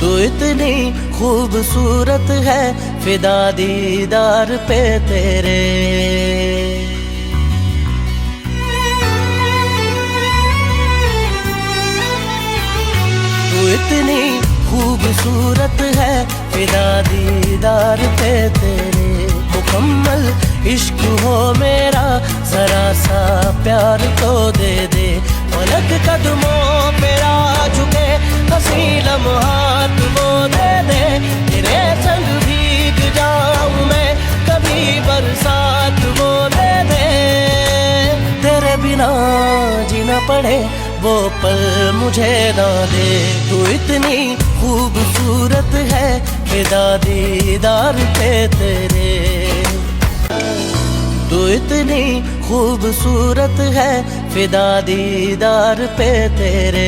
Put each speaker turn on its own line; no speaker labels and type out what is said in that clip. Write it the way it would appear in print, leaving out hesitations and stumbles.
तू इतनी खूबसूरत है, फिदा दीदार पे तेरे। तू इतनी खूबसूरत है, फिदा दीदार पे तेरे। मुकम्मल इश्क हो मेरा, जरा सा प्यार तो दे दे। पलक कदमों पे आ झुके, हंसी लम्हात वो दे दे। तेरे संग भीग जाऊं मैं, कभी बरसात वो दे दे। तेरे बिना जीना पड़े वो पल मुझे ना दे। तू इतनी खूबसूरत है, फिदा दीदार पे तेरे। तू इतनी खूबसूरत है, फिदा दीदार पे तेरे।